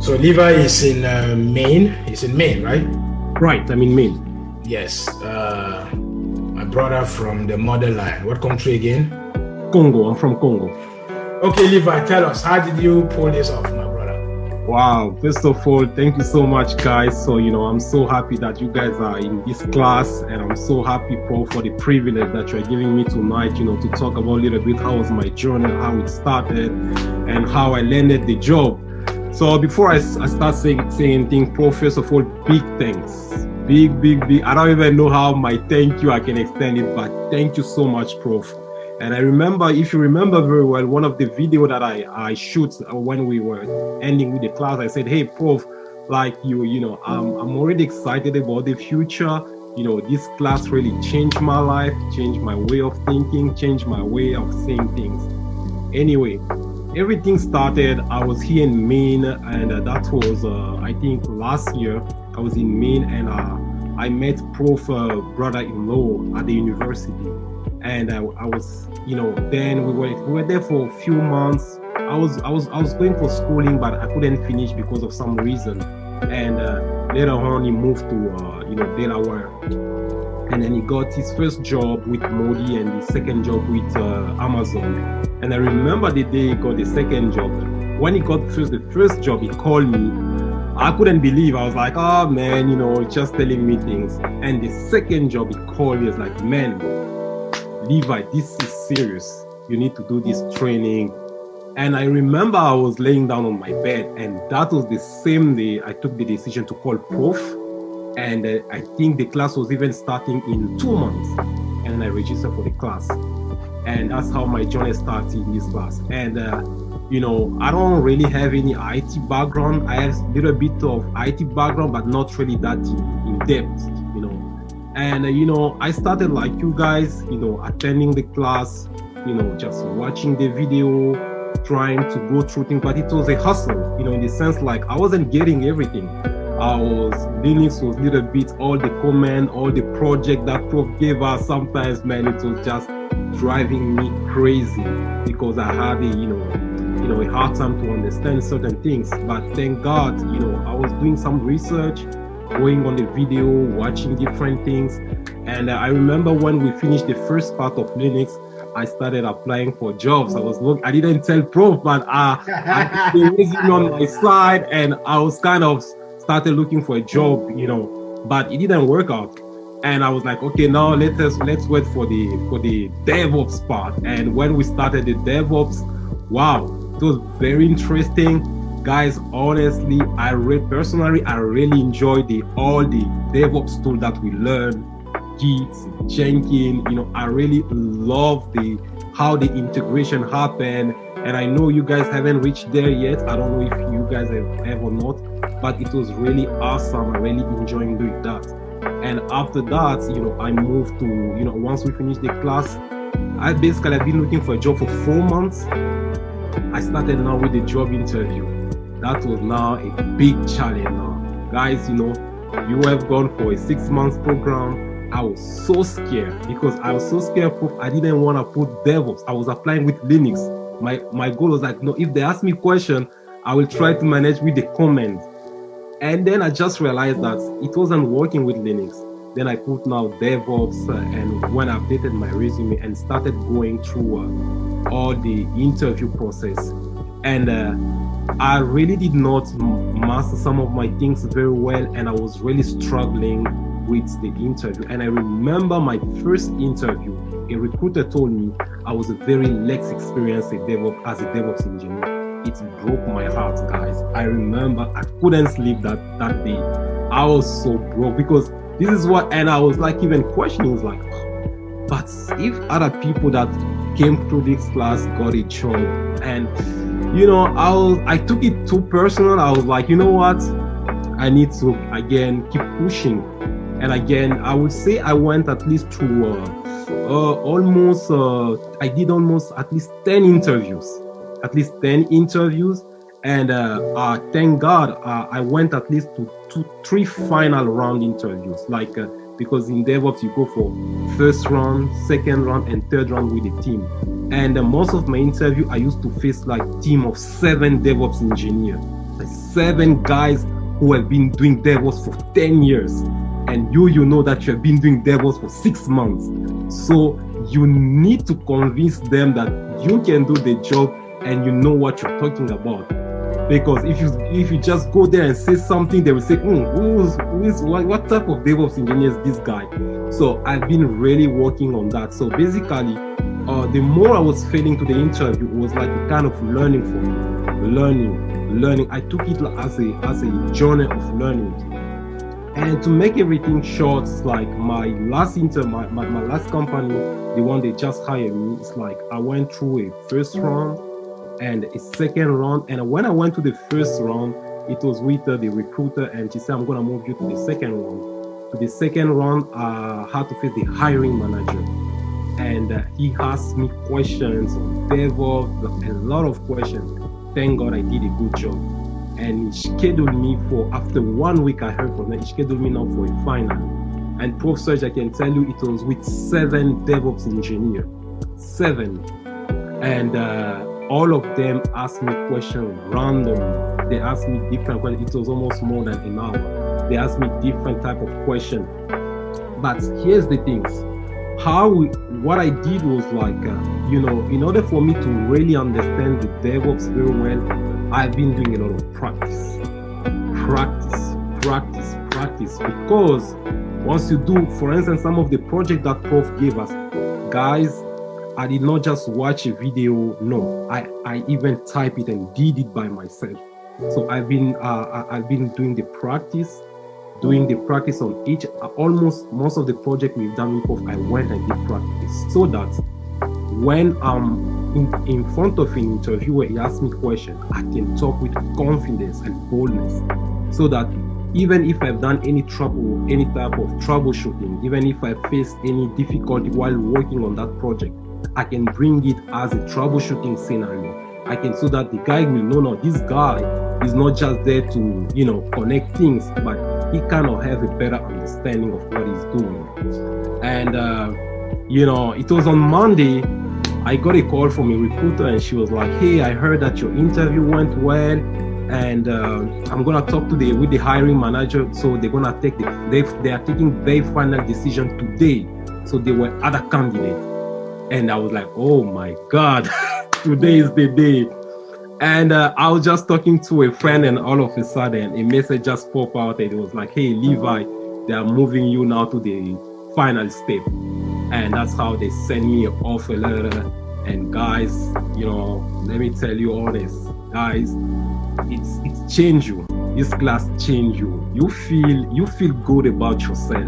So Levi is in Maine. He's in Maine, right? Right, I'm in Maine. Yes. My brother from the motherland. What country again? Congo. I'm from Congo. Okay, Levi, tell us, how did you pull this off, my brother? Wow. First of all, thank you so much, guys. So, I'm so happy that you guys are in this class, and I'm so happy, Prof, for the privilege that you're giving me tonight, to talk about a little bit how was my journey, how it started, and how I landed the job. So before I start saying anything, Prof, first of all, big thanks. Big. I don't even know how my thank you I can extend it, but thank you so much, Prof. And I remember, if you remember very well, one of the video that I shoot when we were ending with the class, I said, hey, Prof, like I'm already excited about the future. This class really changed my life, changed my way of thinking, changed my way of seeing things. Anyway, everything started, I was here in Maine, and that was, I think, last year. I was in Maine, and I met Prof brother-in-law at the university. And I was, then we were there for a few months. I was going for schooling, but I couldn't finish because of some reason. And later on, he moved to Delaware, and then he got his first job with Modi and his second job with Amazon. And I remember the day he got the second job. When he got the first job, he called me. I couldn't believe. I was like, oh man, just telling me things. And the second job, he called me. He was like, man, Levi, this is serious. You need to do this training. And I remember I was laying down on my bed, and that was the same day I took the decision to call Prof. And I think the class was even starting in 2 months. And I registered for the class. And that's how my journey started in this class. And I don't really have any IT background. I have a little bit of IT background, but not really that in depth, And, I started like you guys, attending the class, just watching the video, trying to go through things, but it was a hustle, in the sense like I wasn't getting everything. Linux was a little bit, all the command, all the project that Prof gave us, sometimes, man, it was just driving me crazy because I had a hard time to understand certain things. But thank God, I was doing some research, going on the video, watching different things. And I remember when we finished the first part of Linux, I started applying for jobs. I didn't tell Prof, but I had the resume on my side, and I was kind of started looking for a job, but it didn't work out. And I was like, okay, now let's wait for the DevOps part. And when we started the DevOps, wow, it was very interesting. Guys, honestly, I really enjoyed all the DevOps tools that we learned, Git, Jenkins. I really love how the integration happened. And I know you guys haven't reached there yet. I don't know if you guys have or not, but it was really awesome. I really enjoying doing that. And after that, I moved to, once we finished the class, I've been looking for a job for 4 months. I started now with the job interview. That was now a big challenge now. Guys, you have gone for a 6 months program. I was so scared because I was so scared I didn't want to put DevOps. I was applying with Linux. My goal was like, no, if they ask me a question, I will try to manage with the command. And then I just realized that it wasn't working with Linux. Then I put now DevOps, and when I updated my resume and started going through all the interview process. And I really did not master some of my things very well, and I was really struggling with the interview. And I remember my first interview, a recruiter told me I was a very less experienced as a DevOps engineer. It broke my heart, guys. I remember I couldn't sleep that day. I was so broke because this is what, and I was like even questioning, was like, but if other people that came through this class got a job, and I took it too personal. I was like, you know what? I need to again keep pushing. And again, I would say I went at least through I did almost at least 10 interviews. And thank God I went at least to 3 final round interviews. Because in DevOps you go for first round, second round, and third round with the team. And most of my interview I used to face like team of 7 DevOps engineers. Like 7 guys who have been doing DevOps for 10 years. And you know that you have been doing DevOps for 6 months. So you need to convince them that you can do the job and you know what you're talking about. Because if you just go there and say something, they will say, what type of DevOps engineer is this guy? So I've been really working on that. So basically, the more I was failing to the interview, it was like a kind of learning for me. Learning. I took it as a journey of learning. And to make everything short, like my last my last company, the one they just hired me, it's like I went through a first round and a second round. And when I went to the first round, it was with the recruiter, and she said, I'm going to move you to the second round. To the second round, I had to face the hiring manager. And he asked me questions on DevOps, a lot of questions. Thank God I did a good job. And he scheduled me for, after 1 week I heard from him, he scheduled me now for a final. And Prof. Serge, I can tell you, it was with 7 DevOps engineers. 7. And all of them asked me questions randomly. They asked me different questions. It was almost more than an hour. They asked me different type of questions. But here's the things. What I did was like, in order for me to really understand the DevOps very well, I've been doing a lot of practice. Because once you do, for instance, some of the project that Prof gave us, guys, I did not just watch a video. No, I even type it and did it by myself. So I've been doing the practice on each, almost most of the project we've done with Prof, I went and did practice, so that when I'm in front of an interviewer, he asks me questions, I can talk with confidence and boldness, so that even if I've done any type of troubleshooting, even if I face any difficulty while working on that project, I can bring it as a troubleshooting scenario. So that the guy will know, no, this guy is not just there to, connect things, but he kind of have a better understanding of what he's doing. And, it was on Monday, I got a call from a recruiter, and she was like, hey, I heard that your interview went well, and I'm going to talk with the hiring manager. So they're going to they are taking their final decision today. So there were other candidates. And I was like, oh my God, today is the day. And I was just talking to a friend, and all of a sudden a message just popped out, and it was like, hey, Levi, they are moving you now to the final step. And that's how they sent me an offer letter. And guys, let me tell you all this, guys, it's changed you. This class changed you. You feel good about yourself.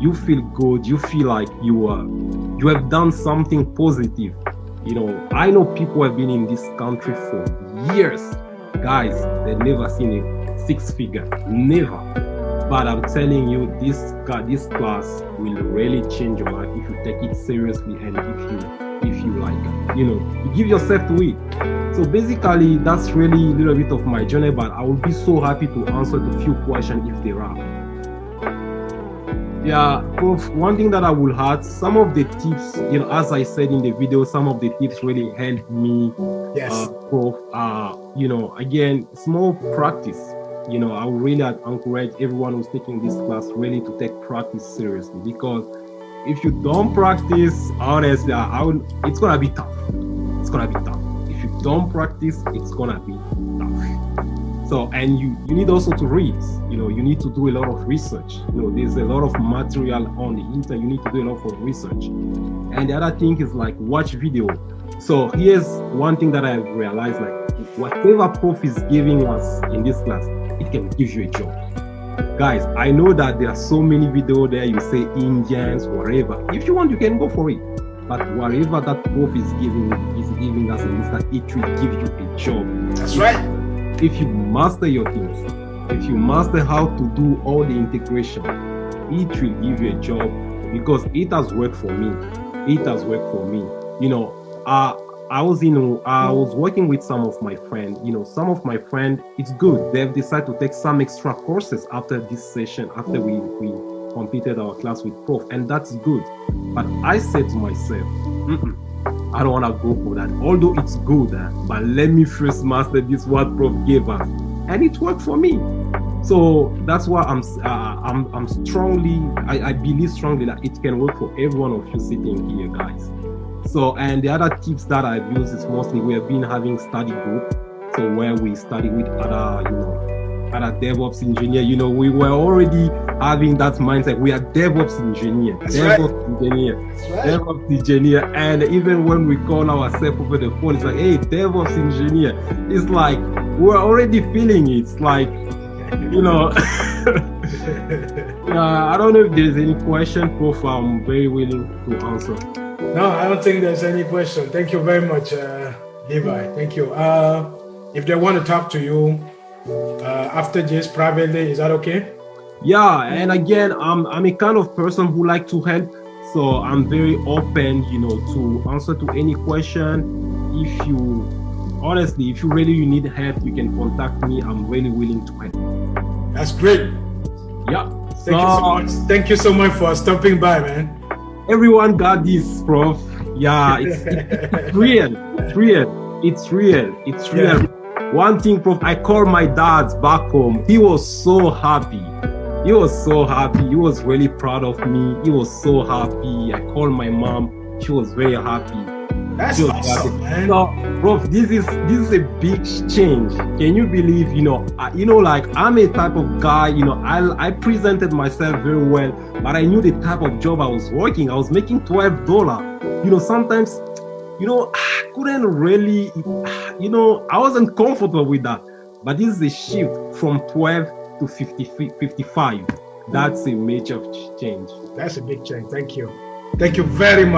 You feel good. You feel like you have done something positive. I know people have been in this country for years. Guys, they've never seen a 6-figure, never. But I'm telling you, this class will really change your life if you take it seriously, and if you like, you give yourself to it. So basically, that's really a little bit of my journey, but I will be so happy to answer a few questions if there are. Yeah, Prof, one thing that I will add, some of the tips, as I said in the video, some of the tips really helped me. Yes. Prof, again, small practice. I would really encourage everyone who's taking this class really to take practice seriously, because if you don't practice, honestly, it's gonna be tough. It's gonna be tough. If you don't practice, it's gonna be tough. So, and you need also to read. You need to do a lot of research. There's a lot of material on the internet. You need to do a lot of research. And the other thing is like watch video. So here's one thing that I've realized, like whatever Prof is giving us in this class, it can give you a job. Guys, I know that there are so many videos there, you say Indians, whatever. If you want, you can go for it. But whatever that Prof is giving us in this class, it will give you a job. That's right. If you master your things, if you master how to do all the integration, it will give you a job, because it has worked for me. It has worked for me. I was working with some of my friends. Some of my friends, it's good. They've decided to take some extra courses after this session, after we completed our class with Prof, and that's good. But I said to myself, I don't want to go for that. Although it's good, but let me first master this what Prof gave us. and it worked for me. So that's why I believe strongly that it can work for every one of you sitting here, guys. So, and the other tips that I've used is mostly we have been having study group, so where we study with other DevOps engineer. We were already having that mindset. We are DevOps engineer, DevOps engineer. And even when we call ourselves over the phone, it's like, hey, DevOps engineer. It's like we're already feeling it. It's like, I don't know if there's any question, Prof. I'm very willing to answer. No, I don't think there's any question. Thank you very much, Levi. Thank you. If they want to talk to you after this privately, is that okay? Yeah, and again, I'm a kind of person who like to help, so I'm very open, to answer to any question. If you really need help, you can contact me. I'm really willing to help. That's great. Yeah. Thank you so much. Thank you so much for stopping by, man. Everyone got this, Prof. Yeah, it's real. It's real. Yeah. One thing, Prof, I called my dad back home. He was so happy. He was really proud of me. He was so happy. I called my mom. She was very happy. That's awesome, man. So, Prof, this is a big change. Can you believe, like I'm a type of guy, I presented myself very well, but I knew the type of job I was working. I was making $12. Sometimes, I couldn't really, I wasn't comfortable with that. But this is a shift from 12 to 55. That's a major change. That's a big change. Thank you. Thank you very much.